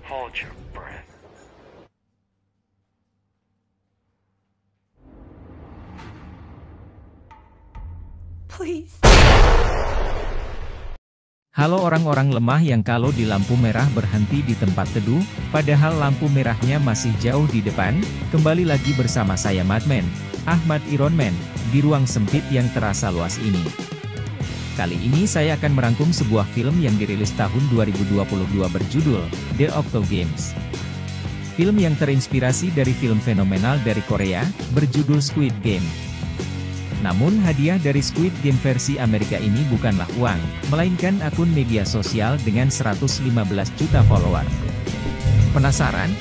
Hold your breath. Please. Halo orang-orang lemah yang kalau di lampu merah berhenti di tempat teduh, padahal lampu merahnya masih jauh di depan. Kembali lagi bersama saya Madman, Ahmad Ironman, di ruang sempit yang terasa luas ini. Kali ini saya akan merangkum sebuah film yang dirilis tahun 2022 berjudul The Octo Games. Film yang terinspirasi dari film fenomenal dari Korea, berjudul Squid Game. Namun hadiah dari Squid Game versi Amerika ini bukanlah uang, melainkan akun media sosial dengan 115 juta follower. Penasaran?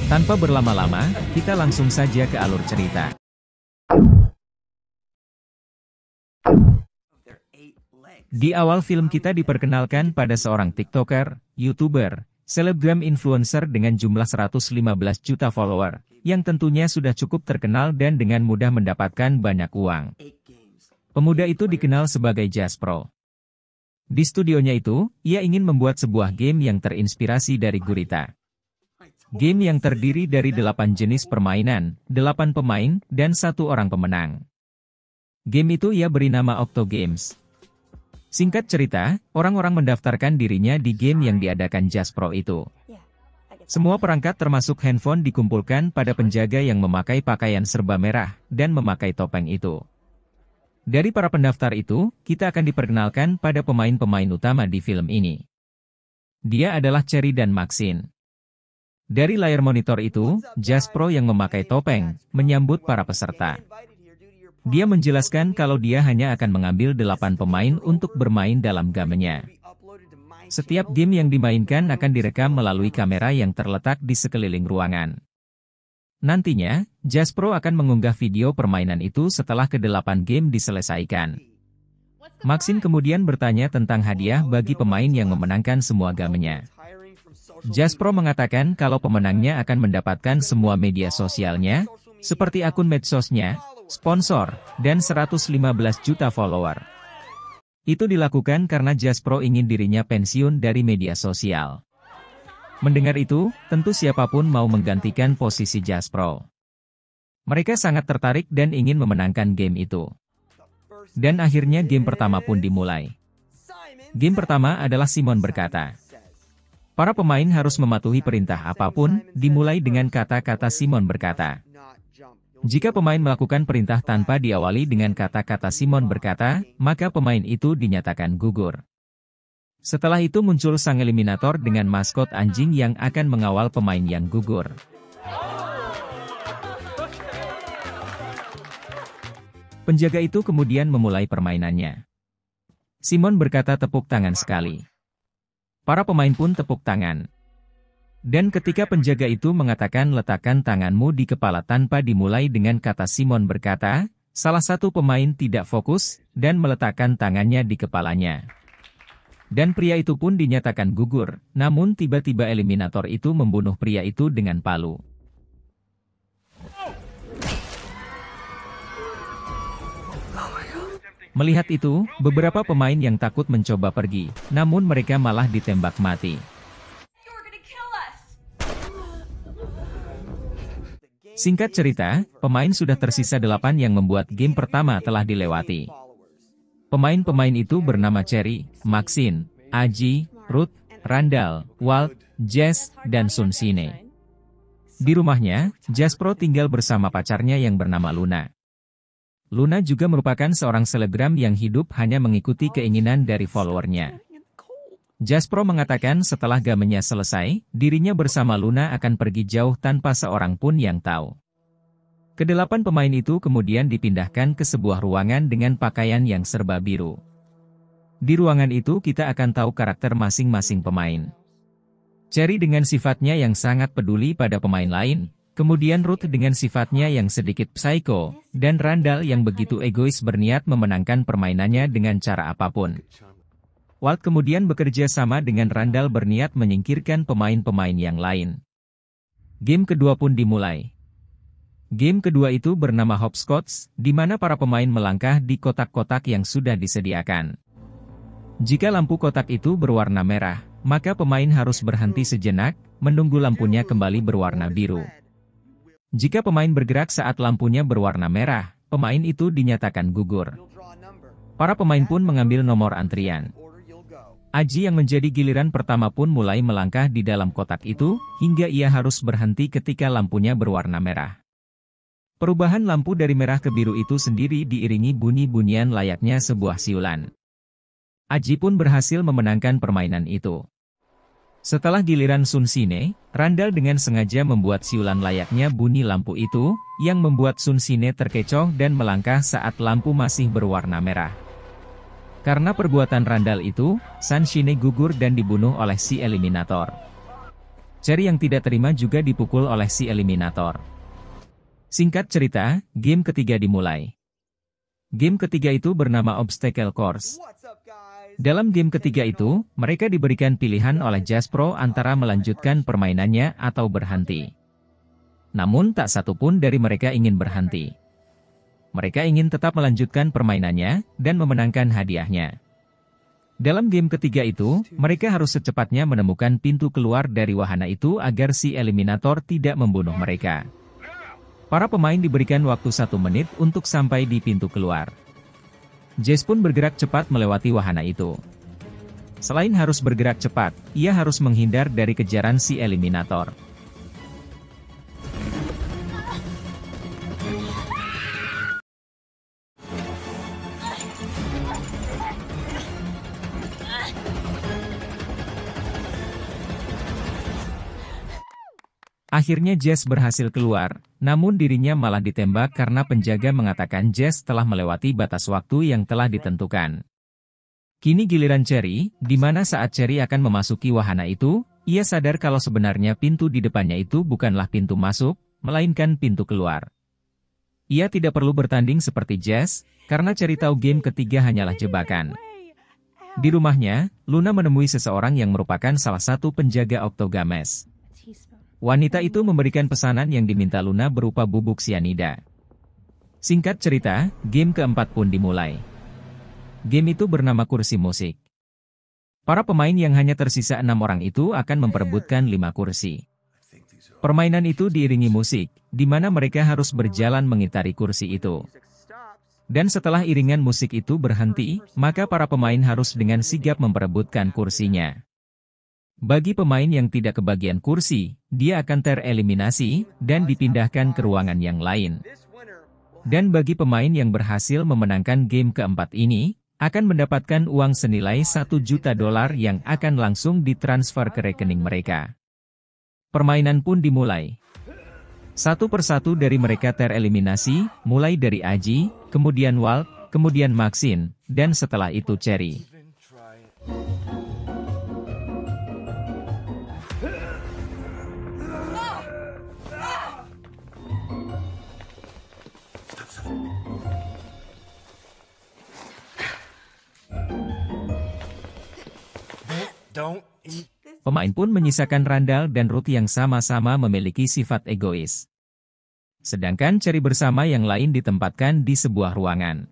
Tanpa berlama-lama, kita langsung saja ke alur cerita. Di awal film kita diperkenalkan pada seorang TikToker, YouTuber, selebgram influencer dengan jumlah 115 juta follower, yang tentunya sudah cukup terkenal dan dengan mudah mendapatkan banyak uang. Pemuda itu dikenal sebagai Jaspro. Di studionya itu, ia ingin membuat sebuah game yang terinspirasi dari gurita. Game yang terdiri dari 8 jenis permainan, 8 pemain, dan 1 orang pemenang. Game itu ia beri nama Octo Games. Singkat cerita, orang-orang mendaftarkan dirinya di game yang diadakan Jaspro itu. Semua perangkat termasuk handphone dikumpulkan pada penjaga yang memakai pakaian serba merah, dan memakai topeng itu. Dari para pendaftar itu, kita akan diperkenalkan pada pemain-pemain utama di film ini. Dia adalah Cherry dan Maxine. Dari layar monitor itu, Jaspro yang memakai topeng, menyambut para peserta. Dia menjelaskan kalau dia hanya akan mengambil 8 pemain untuk bermain dalam gamenya. Setiap game yang dimainkan akan direkam melalui kamera yang terletak di sekeliling ruangan. Nantinya, Jaspro akan mengunggah video permainan itu setelah ke-8 game diselesaikan. Maxine kemudian bertanya tentang hadiah bagi pemain yang memenangkan semua gamenya. Jaspro mengatakan kalau pemenangnya akan mendapatkan semua media sosialnya, seperti akun medsosnya, sponsor, dan 115 juta follower. Itu dilakukan karena Jaspro ingin dirinya pensiun dari media sosial. Mendengar itu, tentu siapapun mau menggantikan posisi Jaspro. Mereka sangat tertarik dan ingin memenangkan game itu. Dan akhirnya game pertama pun dimulai. Game pertama adalah Simon berkata. Para pemain harus mematuhi perintah apapun, dimulai dengan kata-kata Simon berkata. Jika pemain melakukan perintah tanpa diawali dengan kata-kata Simon berkata, maka pemain itu dinyatakan gugur. Setelah itu muncul sang eliminator dengan maskot anjing yang akan mengawal pemain yang gugur. Penjaga itu kemudian memulai permainannya. Simon berkata tepuk tangan sekali. Para pemain pun tepuk tangan. Dan ketika penjaga itu mengatakan letakkan tanganmu di kepala tanpa dimulai dengan kata Simon berkata, salah satu pemain tidak fokus, dan meletakkan tangannya di kepalanya. Dan pria itu pun dinyatakan gugur, namun tiba-tiba eliminator itu membunuh pria itu dengan palu. Melihat itu, beberapa pemain yang takut mencoba pergi, namun mereka malah ditembak mati. Singkat cerita, pemain sudah tersisa 8 yang membuat game pertama telah dilewati. Pemain-pemain itu bernama Cherry, Maxine, Aji, Ruth, Randall, Walt, Jess, dan Sun Sine. Di rumahnya, Jaspro tinggal bersama pacarnya yang bernama Luna. Luna juga merupakan seorang selebgram yang hidup hanya mengikuti keinginan dari followernya. Jaspro mengatakan setelah gamenya selesai, dirinya bersama Luna akan pergi jauh tanpa seorang pun yang tahu. Ke-8 pemain itu kemudian dipindahkan ke sebuah ruangan dengan pakaian yang serba biru. Di ruangan itu kita akan tahu karakter masing-masing pemain. Cherry dengan sifatnya yang sangat peduli pada pemain lain, kemudian Ruth dengan sifatnya yang sedikit psycho, dan Randall yang begitu egois berniat memenangkan permainannya dengan cara apapun. Walt kemudian bekerja sama dengan Randall berniat menyingkirkan pemain-pemain yang lain. Game kedua pun dimulai. Game kedua itu bernama Hopscotch, di mana para pemain melangkah di kotak-kotak yang sudah disediakan. Jika lampu kotak itu berwarna merah, maka pemain harus berhenti sejenak, menunggu lampunya kembali berwarna biru. Jika pemain bergerak saat lampunya berwarna merah, pemain itu dinyatakan gugur. Para pemain pun mengambil nomor antrian. Aji yang menjadi giliran pertama pun mulai melangkah di dalam kotak itu, hingga ia harus berhenti ketika lampunya berwarna merah. Perubahan lampu dari merah ke biru itu sendiri diiringi bunyi-bunyian layaknya sebuah siulan. Aji pun berhasil memenangkan permainan itu. Setelah giliran Sun Shine, Randall dengan sengaja membuat siulan layaknya bunyi lampu itu, yang membuat Sun Shine terkecoh dan melangkah saat lampu masih berwarna merah. Karena perbuatan Randall itu, Sun Shine gugur dan dibunuh oleh si eliminator. Cherry yang tidak terima juga dipukul oleh si eliminator. Singkat cerita, game ketiga dimulai. Game ketiga itu bernama Obstacle Course. Dalam game ketiga itu, mereka diberikan pilihan oleh Jaspro antara melanjutkan permainannya atau berhenti. Namun tak satu pun dari mereka ingin berhenti. Mereka ingin tetap melanjutkan permainannya dan memenangkan hadiahnya. Dalam game ketiga itu, mereka harus secepatnya menemukan pintu keluar dari wahana itu agar si eliminator tidak membunuh mereka. Para pemain diberikan waktu 1 menit untuk sampai di pintu keluar. Jess pun bergerak cepat melewati wahana itu. Selain harus bergerak cepat, ia harus menghindar dari kejaran si eliminator. Akhirnya Jess berhasil keluar, namun dirinya malah ditembak karena penjaga mengatakan Jess telah melewati batas waktu yang telah ditentukan. Kini giliran Cherry, di mana saat Cherry akan memasuki wahana itu, ia sadar kalau sebenarnya pintu di depannya itu bukanlah pintu masuk, melainkan pintu keluar. Ia tidak perlu bertanding seperti Jess, karena Cherry tahu game ketiga hanyalah jebakan. Di rumahnya, Luna menemui seseorang yang merupakan salah satu penjaga Octogames. Wanita itu memberikan pesanan yang diminta Luna berupa bubuk sianida. Singkat cerita, game keempat pun dimulai. Game itu bernama kursi musik. Para pemain yang hanya tersisa 6 orang itu akan memperebutkan 5 kursi. Permainan itu diiringi musik, di mana mereka harus berjalan mengitari kursi itu. Dan setelah iringan musik itu berhenti, maka para pemain harus dengan sigap memperebutkan kursinya. Bagi pemain yang tidak kebagian kursi, dia akan tereliminasi dan dipindahkan ke ruangan yang lain. Dan bagi pemain yang berhasil memenangkan game keempat ini, akan mendapatkan uang senilai $1 juta yang akan langsung ditransfer ke rekening mereka. Permainan pun dimulai. Satu persatu dari mereka tereliminasi, mulai dari Aji, kemudian Walt, kemudian Maxine, dan setelah itu Cherry. Pemain pun menyisakan Randall dan Ruth yang sama-sama memiliki sifat egois. Sedangkan Cherry bersama yang lain ditempatkan di sebuah ruangan.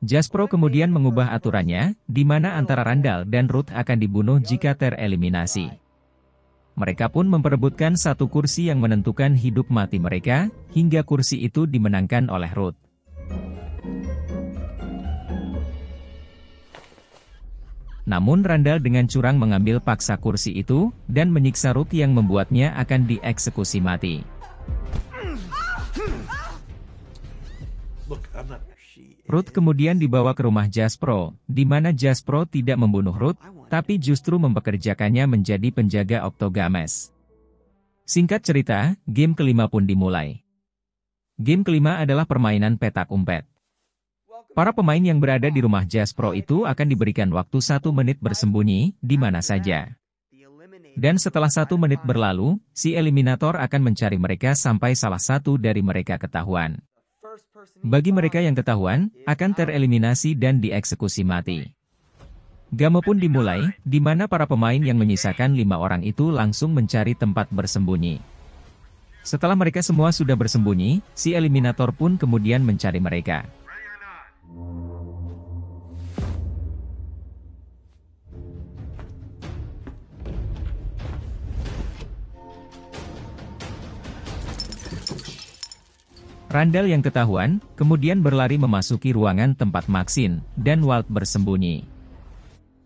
Jaspro kemudian mengubah aturannya, di mana antara Randall dan Ruth akan dibunuh jika tereliminasi. Mereka pun memperebutkan satu kursi yang menentukan hidup mati mereka, hingga kursi itu dimenangkan oleh Ruth. Namun Randall dengan curang mengambil paksa kursi itu, dan menyiksa Ruth yang membuatnya akan dieksekusi mati. Ruth kemudian dibawa ke rumah Jaspro, di mana Jaspro tidak membunuh Ruth, tapi justru mempekerjakannya menjadi penjaga Octogames. Singkat cerita, game kelima pun dimulai. Game kelima adalah permainan petak umpet. Para pemain yang berada di rumah Jaspro itu akan diberikan waktu 1 menit bersembunyi, di mana saja. Dan setelah 1 menit berlalu, si eliminator akan mencari mereka sampai salah satu dari mereka ketahuan. Bagi mereka yang ketahuan, akan tereliminasi dan dieksekusi mati. Game pun dimulai, di mana para pemain yang menyisakan 5 orang itu langsung mencari tempat bersembunyi. Setelah mereka semua sudah bersembunyi, si eliminator pun kemudian mencari mereka. Randall yang ketahuan, kemudian berlari memasuki ruangan tempat Maxine dan Walt bersembunyi.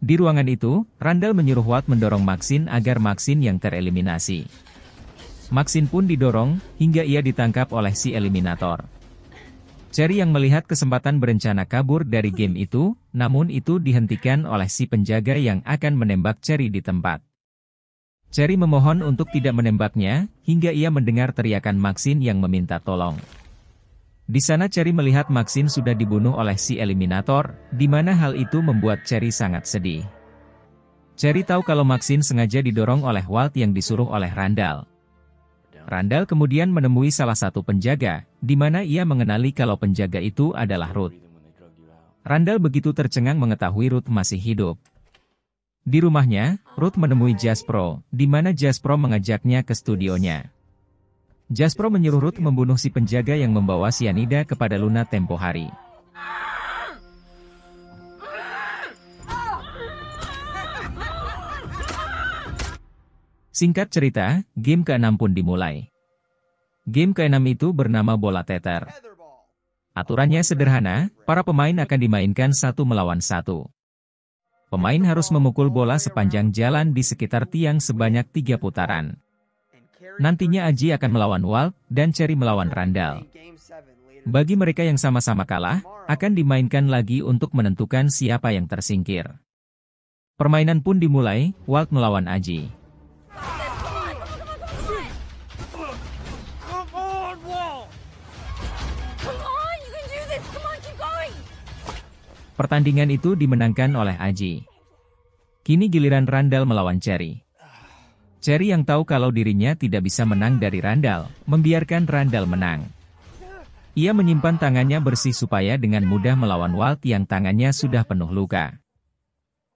Di ruangan itu, Randall menyuruh Walt mendorong Maxine agar Maxine yang tereliminasi. Maxine pun didorong, hingga ia ditangkap oleh si eliminator. Cherry yang melihat kesempatan berencana kabur dari game itu, namun itu dihentikan oleh si penjaga yang akan menembak Cherry di tempat. Cherry memohon untuk tidak menembaknya, hingga ia mendengar teriakan Maxine yang meminta tolong. Di sana Cherry melihat Maxine sudah dibunuh oleh si eliminator, di mana hal itu membuat Cherry sangat sedih. Cherry tahu kalau Maxine sengaja didorong oleh Walt yang disuruh oleh Randall. Randall kemudian menemui salah satu penjaga, di mana ia mengenali kalau penjaga itu adalah Ruth. Randall begitu tercengang mengetahui Ruth masih hidup. Di rumahnya, Ruth menemui Jaspro, di mana Jaspro mengajaknya ke studionya. Jaspro menyuruh Ruth membunuh si penjaga yang membawa sianida kepada Luna tempo hari. Singkat cerita, game ke-6 pun dimulai. Game ke-6 itu bernama bola teter. Aturannya sederhana, para pemain akan dimainkan 1 melawan 1. Pemain harus memukul bola sepanjang jalan di sekitar tiang sebanyak 3 putaran. Nantinya Aji akan melawan Walt, dan Cherry melawan Randall. Bagi mereka yang sama-sama kalah, akan dimainkan lagi untuk menentukan siapa yang tersingkir. Permainan pun dimulai, Walt melawan Aji. Pertandingan itu dimenangkan oleh Aji. Kini giliran Randall melawan Cherry. Cherry yang tahu kalau dirinya tidak bisa menang dari Randall, membiarkan Randall menang. Ia menyimpan tangannya bersih supaya dengan mudah melawan Walt yang tangannya sudah penuh luka.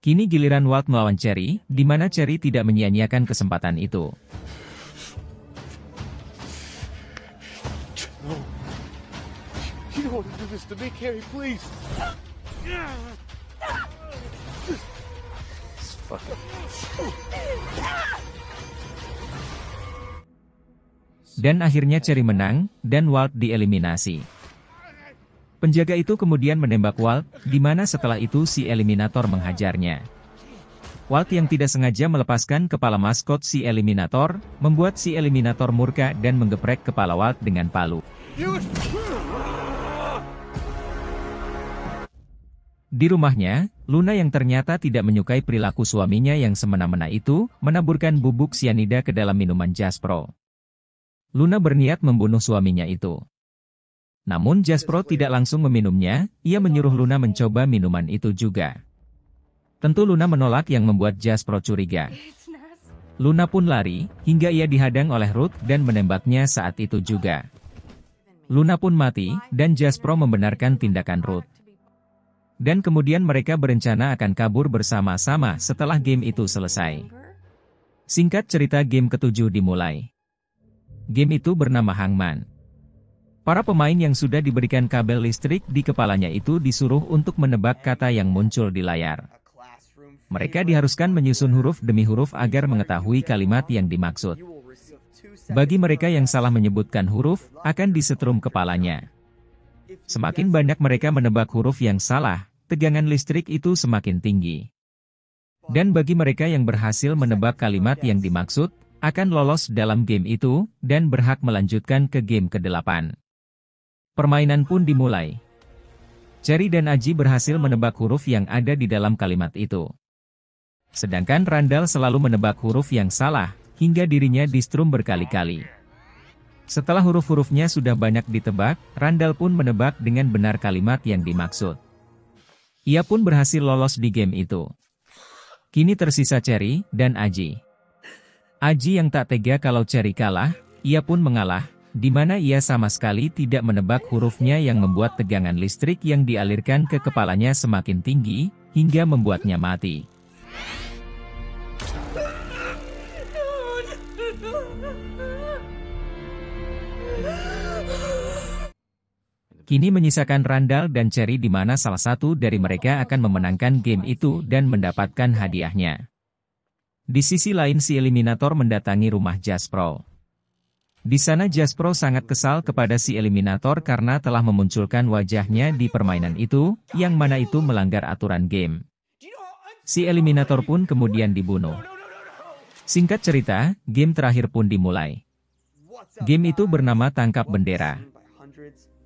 Kini giliran Walt melawan Cherry, di mana Cherry tidak menyia-nyiakan kesempatan itu. Dan akhirnya Cherry menang, dan Walt dieliminasi. Penjaga itu kemudian menembak Walt, di mana setelah itu si eliminator menghajarnya. Walt yang tidak sengaja melepaskan kepala maskot si eliminator, membuat si eliminator murka dan menggeprek kepala Walt dengan palu. Di rumahnya, Luna yang ternyata tidak menyukai perilaku suaminya yang semena-mena itu, menaburkan bubuk sianida ke dalam minuman Jaspro. Luna berniat membunuh suaminya itu. Namun Jaspro tidak langsung meminumnya, ia menyuruh Luna mencoba minuman itu juga. Tentu Luna menolak yang membuat Jaspro curiga. Luna pun lari, hingga ia dihadang oleh Ruth dan menembaknya saat itu juga. Luna pun mati, dan Jaspro membenarkan tindakan Ruth. Dan kemudian mereka berencana akan kabur bersama-sama setelah game itu selesai. Singkat cerita game ke-7 dimulai. Game itu bernama Hangman. Para pemain yang sudah diberikan kabel listrik di kepalanya itu disuruh untuk menebak kata yang muncul di layar. Mereka diharuskan menyusun huruf demi huruf agar mengetahui kalimat yang dimaksud. Bagi mereka yang salah menyebutkan huruf, akan disetrum kepalanya. Semakin banyak mereka menebak huruf yang salah, tegangan listrik itu semakin tinggi. Dan bagi mereka yang berhasil menebak kalimat yang dimaksud, akan lolos dalam game itu, dan berhak melanjutkan ke game ke-8. Permainan pun dimulai. Cherry dan Aji berhasil menebak huruf yang ada di dalam kalimat itu. Sedangkan Randall selalu menebak huruf yang salah, hingga dirinya distrum berkali-kali. Setelah huruf-hurufnya sudah banyak ditebak, Randall pun menebak dengan benar kalimat yang dimaksud. Ia pun berhasil lolos di game itu. Kini tersisa Cherry dan Aji. Aji yang tak tega kalau Cherry kalah, ia pun mengalah, di mana ia sama sekali tidak menebak hurufnya yang membuat tegangan listrik yang dialirkan ke kepalanya semakin tinggi, hingga membuatnya mati. Kini menyisakan Randall dan Cherry di mana salah satu dari mereka akan memenangkan game itu dan mendapatkan hadiahnya. Di sisi lain si eliminator mendatangi rumah Jaspro. Di sana Jaspro sangat kesal kepada si eliminator karena telah memunculkan wajahnya di permainan itu, yang mana itu melanggar aturan game. Si eliminator pun kemudian dibunuh. Singkat cerita, game terakhir pun dimulai. Game itu bernama Tangkap Bendera.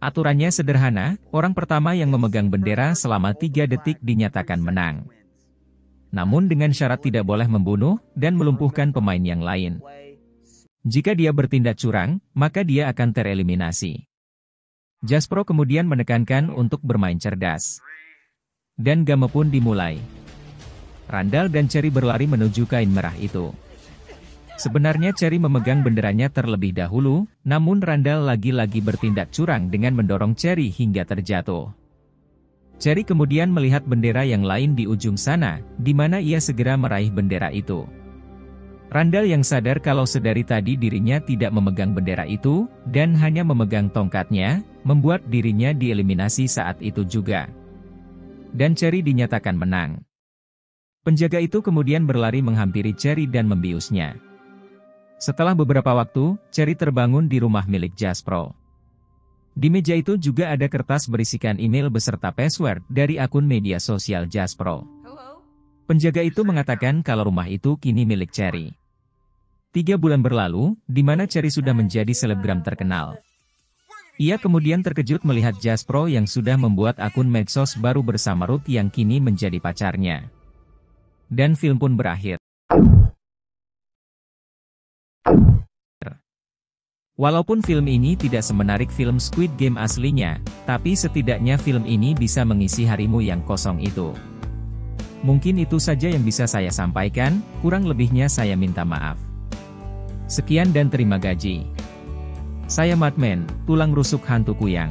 Aturannya sederhana, orang pertama yang memegang bendera selama 3 detik dinyatakan menang. Namun dengan syarat tidak boleh membunuh dan melumpuhkan pemain yang lain. Jika dia bertindak curang, maka dia akan tereliminasi. Jaspro kemudian menekankan untuk bermain cerdas. Dan game pun dimulai. Randall dan Cherry berlari menuju kain merah itu. Sebenarnya Cherry memegang benderanya terlebih dahulu, namun Randall lagi-lagi bertindak curang dengan mendorong Cherry hingga terjatuh. Cherry kemudian melihat bendera yang lain di ujung sana, di mana ia segera meraih bendera itu. Randall yang sadar kalau sedari tadi dirinya tidak memegang bendera itu, dan hanya memegang tongkatnya, membuat dirinya dieliminasi saat itu juga. Dan Cherry dinyatakan menang. Penjaga itu kemudian berlari menghampiri Cherry dan membiusnya. Setelah beberapa waktu, Cherry terbangun di rumah milik Jaspro. Di meja itu juga ada kertas berisikan email beserta password dari akun media sosial Jaspro. Penjaga itu mengatakan kalau rumah itu kini milik Cherry. 3 bulan berlalu, di mana Cherry sudah menjadi selebgram terkenal. Ia kemudian terkejut melihat Jaspro yang sudah membuat akun medsos baru bersama Ruth yang kini menjadi pacarnya. Dan film pun berakhir. Walaupun film ini tidak semenarik film Squid Game aslinya, tapi setidaknya film ini bisa mengisi harimu yang kosong itu. Mungkin itu saja yang bisa saya sampaikan, kurang lebihnya saya minta maaf. Sekian dan terima gaji. Saya Madman, tulang rusuk hantu kuyang.